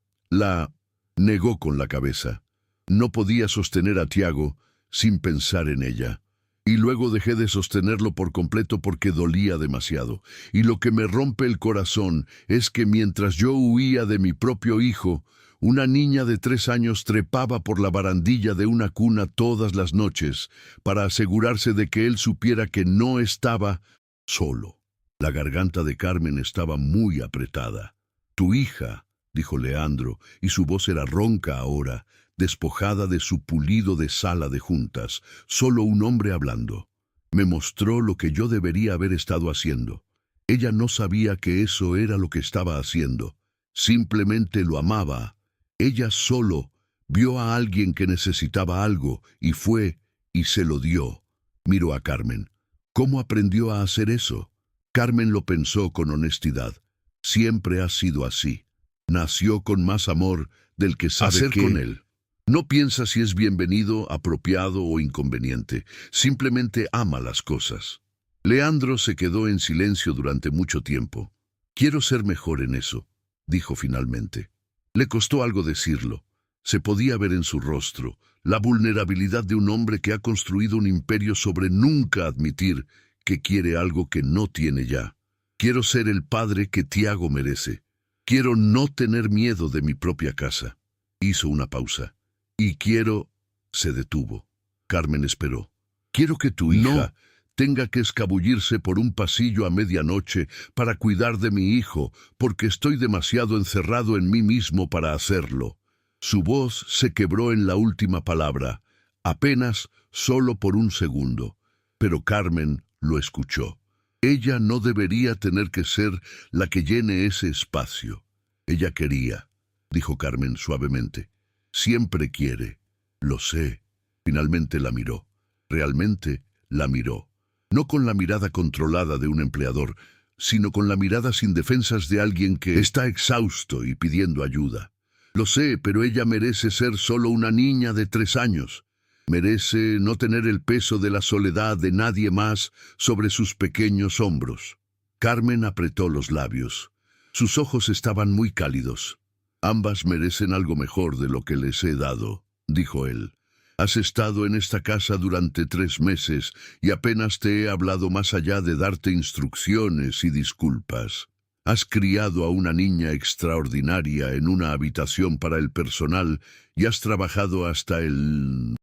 negó con la cabeza. No podía sostener a Tiago sin pensar en ella. Y luego dejé de sostenerlo por completo porque dolía demasiado. Y lo que me rompe el corazón es que mientras yo huía de mi propio hijo, una niña de 3 años trepaba por la barandilla de una cuna todas las noches para asegurarse de que él supiera que no estaba solo». La garganta de Carmen estaba muy apretada. «Tu hija», dijo Leandro, y su voz era ronca ahora, despojada de su pulido de sala de juntas, solo un hombre hablando. «Me mostró lo que yo debería haber estado haciendo. Ella no sabía que eso era lo que estaba haciendo. simplemente lo amaba. Ella solo vio a alguien que necesitaba algo y fue y se lo dio. Miró a Carmen. ¿Cómo aprendió a hacer eso? Carmen lo pensó con honestidad. Siempre ha sido así. Nació con más amor del que sabe Hacer qué. con él. No piensa si es bienvenido, apropiado o inconveniente. Simplemente ama las cosas. Leandro se quedó en silencio durante mucho tiempo. Quiero ser mejor en eso, dijo finalmente. Le costó algo decirlo. Se podía ver en su rostro la vulnerabilidad de un hombre que ha construido un imperio sobre nunca admitir que quiere algo que no tiene ya. Quiero ser el padre que Tiago merece. Quiero no tener miedo de mi propia casa. Hizo una pausa. Y quiero... Se detuvo. Carmen esperó. Quiero que tu hija tenga que escabullirse por un pasillo a medianoche para cuidar de mi hijo, porque estoy demasiado encerrado en mí mismo para hacerlo. Su voz se quebró en la última palabra, apenas solo por un segundo. Pero Carmen lo escuchó. Ella no debería tener que ser la que llene ese espacio. Ella quería, dijo Carmen suavemente. Siempre quiere. Lo sé. Finalmente la miró. Realmente la miró. No con la mirada controlada de un empleador, sino con la mirada sin defensas de alguien que está exhausto y pidiendo ayuda. Lo sé, pero ella merece ser solo una niña de 3 años. Merece no tener el peso de la soledad de nadie más sobre sus pequeños hombros. Carmen apretó los labios. Sus ojos estaban muy cálidos. Ambas merecen algo mejor de lo que les he dado, dijo él. Has estado en esta casa durante 3 meses y apenas te he hablado más allá de darte instrucciones y disculpas. Has criado a una niña extraordinaria en una habitación para el personal y has trabajado hasta el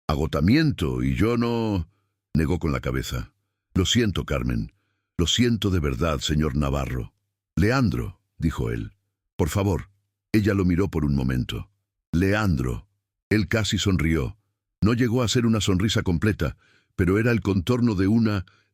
agotamiento y yo no... Negó con la cabeza. Lo siento, Carmen. Lo siento de verdad, señor Navarro. Leandro, dijo él. Por favor. Ella lo miró por un momento. Leandro. Él casi sonrió. No llegó a ser una sonrisa completa, pero era el contorno de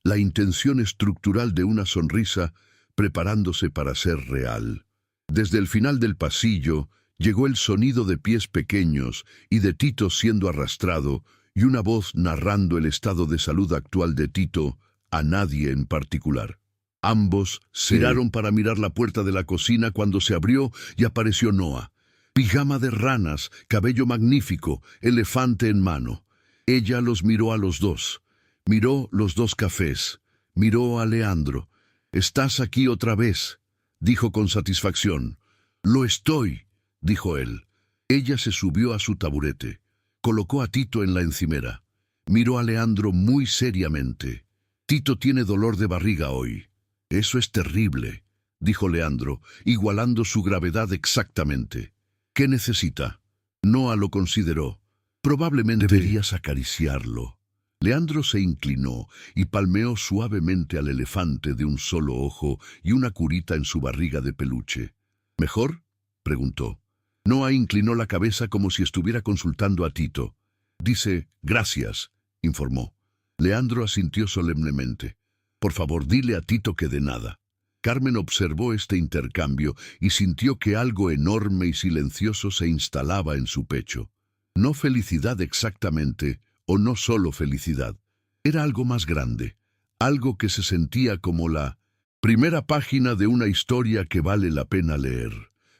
la intención estructural de una sonrisa preparándose para ser real. Desde el final del pasillo llegó el sonido de pies pequeños y de Tito siendo arrastrado y una voz narrando el estado de salud actual de Tito a nadie en particular. Ambos giraron para mirar la puerta de la cocina cuando se abrió y apareció Noa. Pijama de ranas, cabello magnífico, elefante en mano. Ella los miró a los dos. Miró los 2 cafés. Miró a Leandro. «Estás aquí otra vez», dijo con satisfacción. «Lo estoy», dijo él. Ella se subió a su taburete. Colocó a Tito en la encimera. Miró a Leandro muy seriamente. «Tito tiene dolor de barriga hoy». «Eso es terrible», dijo Leandro, igualando su gravedad exactamente. «¿Qué necesita?» Noa lo consideró. «Probablemente deberías acariciarlo». Leandro se inclinó y palmeó suavemente al elefante de un solo ojo y una curita en su barriga de peluche. «¿Mejor?», preguntó. Noa inclinó la cabeza como si estuviera consultando a Tito. «Dice, gracias», informó. Leandro asintió solemnemente. «Por favor, dile a Tito que de nada». Carmen observó este intercambio y sintió que algo enorme y silencioso se instalaba en su pecho. No felicidad exactamente, o no solo felicidad. Era algo más grande, algo que se sentía como la primera página de una historia que vale la pena leer.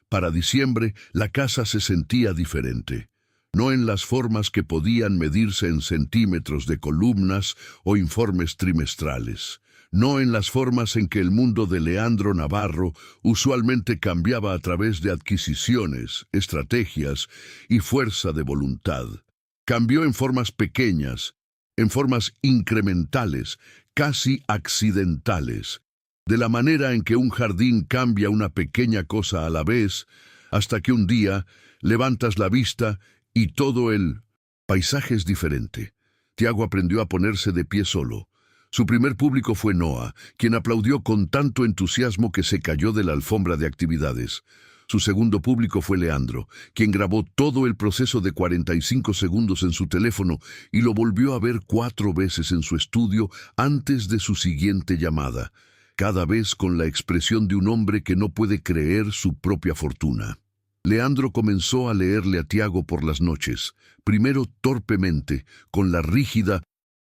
Para diciembre, la casa se sentía diferente. No en las formas que podían medirse en centímetros de columnas o informes trimestrales. No en las formas en que el mundo de Leandro Navarro usualmente cambiaba a través de adquisiciones, estrategias y fuerza de voluntad. Cambió en formas pequeñas, en formas incrementales, casi accidentales, de la manera en que un jardín cambia una pequeña cosa a la vez, hasta que un día levantas la vista y todo el paisaje es diferente. Tiago aprendió a ponerse de pie solo. Su primer público fue Noa, quien aplaudió con tanto entusiasmo que se cayó de la alfombra de actividades. Su segundo público fue Leandro, quien grabó todo el proceso de 45 segundos en su teléfono y lo volvió a ver 4 veces en su estudio antes de su siguiente llamada. cada vez con la expresión de un hombre que no puede creer su propia fortuna. Leandro comenzó a leerle a Tiago por las noches, primero torpemente, con la rígida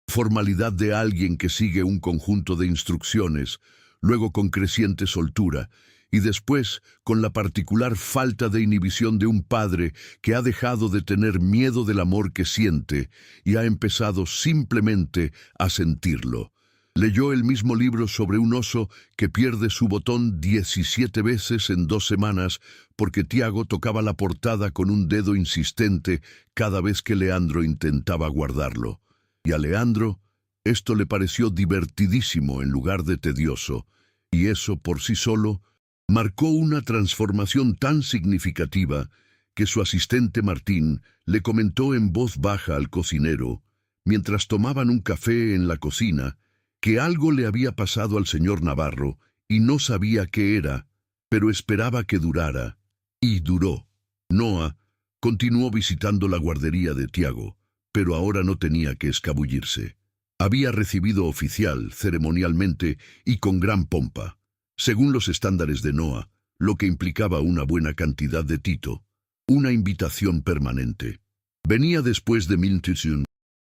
formalidad de alguien que sigue un conjunto de instrucciones, luego con creciente soltura, y después con la particular falta de inhibición de un padre que ha dejado de tener miedo del amor que siente y ha empezado simplemente a sentirlo. Leyó el mismo libro sobre un oso que pierde su botón 17 veces en 2 semanas porque Tiago tocaba la portada con un dedo insistente cada vez que Leandro intentaba guardarlo. Y a Leandro esto le pareció divertidísimo en lugar de tedioso, y eso por sí solo marcó una transformación tan significativa que su asistente Martín le comentó en voz baja al cocinero, mientras tomaban un café en la cocina, que algo le había pasado al señor Navarro y no sabía qué era, pero esperaba que durara. Y duró. Noa continuó visitando la guardería de Tiago, pero ahora no tenía que escabullirse. Había recibido oficial, ceremonialmente y con gran pompa, según los estándares de Noa, lo que implicaba una buena cantidad de tito, una invitación permanente. Venía después de Milton,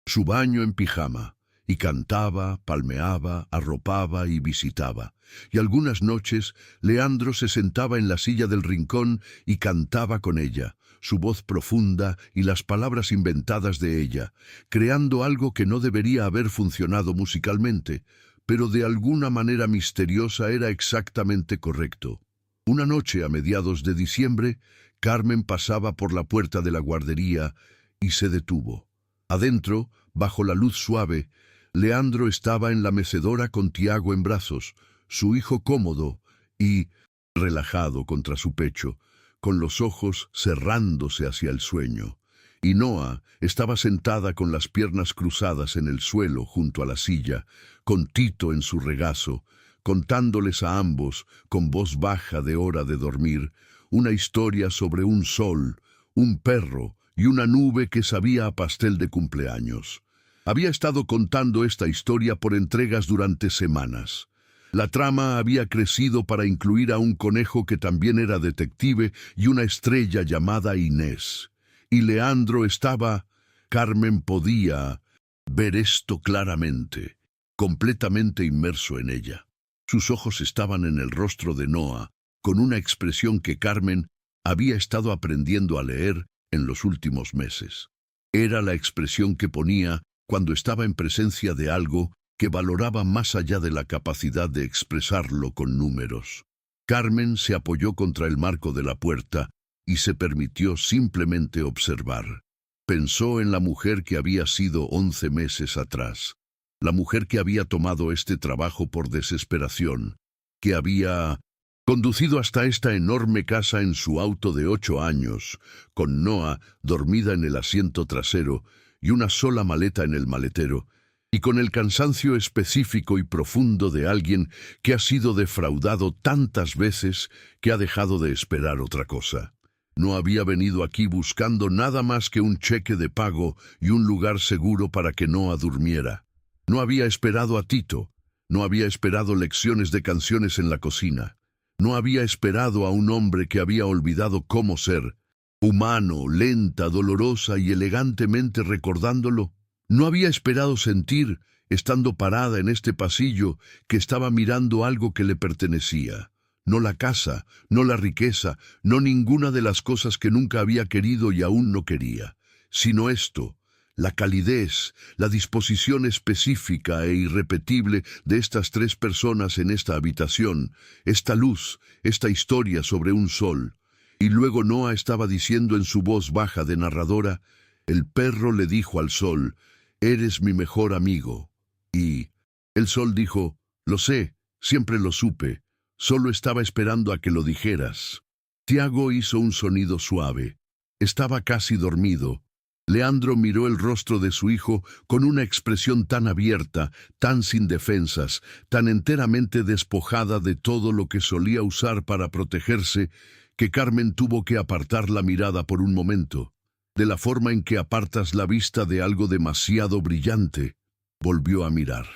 su baño en pijama, y cantaba, palmeaba, arropaba y visitaba. Y algunas noches Leandro se sentaba en la silla del rincón y cantaba con ella, su voz profunda y las palabras inventadas de ella, creando algo que no debería haber funcionado musicalmente, pero de alguna manera misteriosa era exactamente correcto. Una noche a mediados de diciembre, Carmen pasaba por la puerta de la guardería y se detuvo. Adentro, bajo la luz suave, Leandro estaba en la mecedora con Tiago en brazos, su hijo cómodo y relajado contra su pecho, con los ojos cerrándose hacia el sueño. Y Noa estaba sentada con las piernas cruzadas en el suelo junto a la silla, con Tito en su regazo, contándoles a ambos, con voz baja de hora de dormir, una historia sobre un sol, un perro y una nube que sabía a pastel de cumpleaños. Había estado contando esta historia por entregas durante semanas. La trama había crecido para incluir a un conejo que también era detective y una estrella llamada Inés. Y Leandro estaba... Carmen podía ver esto claramente, completamente inmerso en ella. Sus ojos estaban en el rostro de Noa, con una expresión que Carmen había estado aprendiendo a leer en los últimos meses. Era la expresión que ponía cuando estaba en presencia de algo que valoraba más allá de la capacidad de expresarlo con números. Carmen se apoyó contra el marco de la puerta y se permitió simplemente observar. Pensó en la mujer que había sido 11 meses atrás, la mujer que había tomado este trabajo por desesperación, que había conducido hasta esta enorme casa en su auto de 8 años, con Noa dormida en el asiento trasero y una sola maleta en el maletero, y con el cansancio específico y profundo de alguien que ha sido defraudado tantas veces que ha dejado de esperar otra cosa. No había venido aquí buscando nada más que un cheque de pago y un lugar seguro para que Noa durmiera. No había esperado a Tito, no había esperado lecciones de canciones en la cocina, no había esperado a un hombre que había olvidado cómo ser, humano, lenta, dolorosa y elegantemente recordándolo. No había esperado sentir, estando parada en este pasillo, que estaba mirando algo que le pertenecía. No la casa, no la riqueza, no ninguna de las cosas que nunca había querido y aún no quería, sino esto, la calidez, la disposición específica e irrepetible de estas 3 personas en esta habitación, esta luz, esta historia sobre un sol. Y luego Noa estaba diciendo en su voz baja de narradora, el perro le dijo al sol, «Eres mi mejor amigo». Y el sol dijo, «Lo sé, siempre lo supe, solo estaba esperando a que lo dijeras». Tiago hizo un sonido suave. Estaba casi dormido. Leandro miró el rostro de su hijo con una expresión tan abierta, tan sin defensas, tan enteramente despojada de todo lo que solía usar para protegerse, que Carmen tuvo que apartar la mirada por un momento. De la forma en que apartas la vista de algo demasiado brillante, volvió a mirar.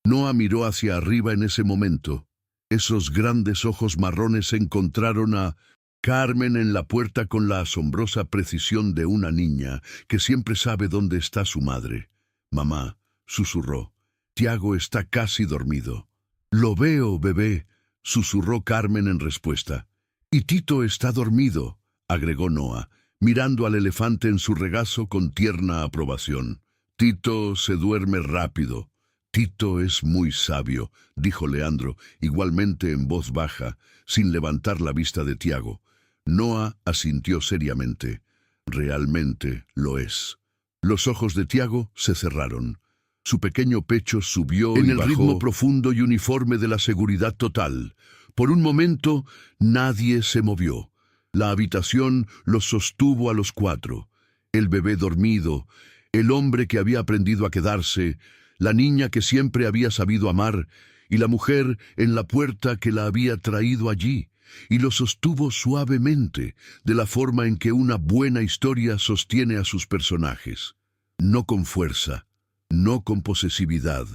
Noa miró hacia arriba en ese momento, Esos grandes ojos marrones encontraron a Carmen en la puerta con la asombrosa precisión de una niña que siempre sabe dónde está su madre. «Mamá», susurró, «Tiago está casi dormido». «Lo veo, bebé», susurró Carmen en respuesta. «Y Tito está dormido», agregó Noa, mirando al elefante en su regazo con tierna aprobación. «Tito se duerme rápido». «Tito es muy sabio», dijo Leandro, igualmente en voz baja, sin levantar la vista de Tiago. Noa asintió seriamente. «Realmente lo es». Los ojos de Tiago se cerraron. Su pequeño pecho subió en el ritmo profundo y uniforme de la seguridad total. Por un momento, nadie se movió. La habitación los sostuvo a los cuatro. El bebé dormido, el hombre que había aprendido a quedarse, la niña que siempre había sabido amar, y la mujer en la puerta que la había traído allí, y lo sostuvo suavemente, de la forma en que una buena historia sostiene a sus personajes. No con fuerza, no con posesividad,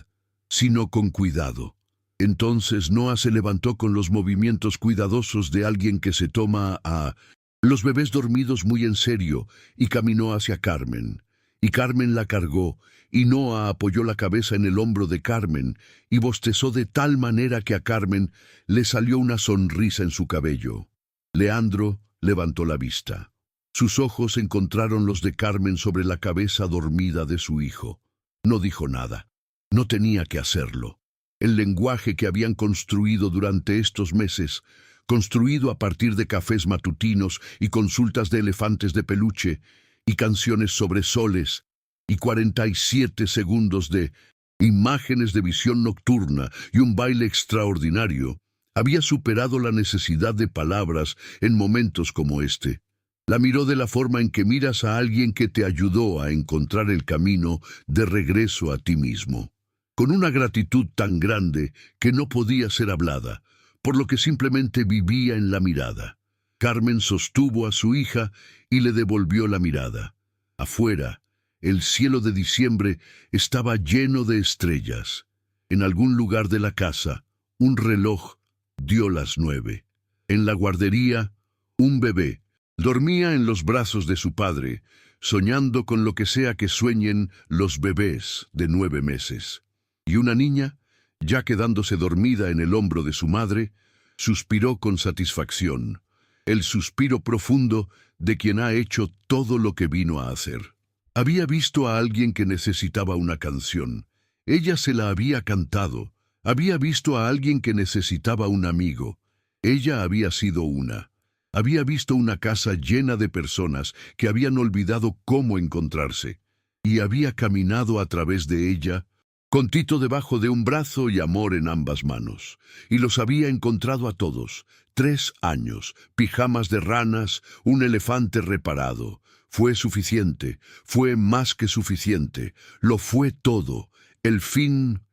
sino con cuidado. Entonces Noa se levantó con los movimientos cuidadosos de alguien que se toma a los bebés dormidos muy en serio y caminó hacia Carmen. Y Carmen la cargó, y Noa apoyó la cabeza en el hombro de Carmen y bostezó de tal manera que a Carmen le salió una sonrisa en su cabello. Leandro levantó la vista. Sus ojos encontraron los de Carmen sobre la cabeza dormida de su hijo. No dijo nada. No tenía que hacerlo. El lenguaje que habían construido durante estos meses, construido a partir de cafés matutinos y consultas de elefantes de peluche, y canciones sobre soles, y 47 segundos de imágenes de visión nocturna y un baile extraordinario, había superado la necesidad de palabras en momentos como este. La miró de la forma en que miras a alguien que te ayudó a encontrar el camino de regreso a ti mismo, con una gratitud tan grande que no podía ser hablada, por lo que simplemente vivía en la mirada. Carmen sostuvo a su hija y le devolvió la mirada. Afuera, el cielo de diciembre estaba lleno de estrellas. En algún lugar de la casa, un reloj dio las 9. En la guardería, un bebé dormía en los brazos de su padre, soñando con lo que sea que sueñen los bebés de 9 meses. Y una niña, ya quedándose dormida en el hombro de su madre, suspiró con satisfacción, el suspiro profundo de quien ha hecho todo lo que vino a hacer. Había visto a alguien que necesitaba una canción. Ella se la había cantado. Había visto a alguien que necesitaba un amigo. Ella había sido una. Había visto una casa llena de personas que habían olvidado cómo encontrarse. Y había caminado a través de ella, con Tito debajo de un brazo y amor en ambas manos. Y los había encontrado a todos. 3 años, pijamas de ranas, un elefante reparado. Fue suficiente, fue más que suficiente, lo fue todo. El fin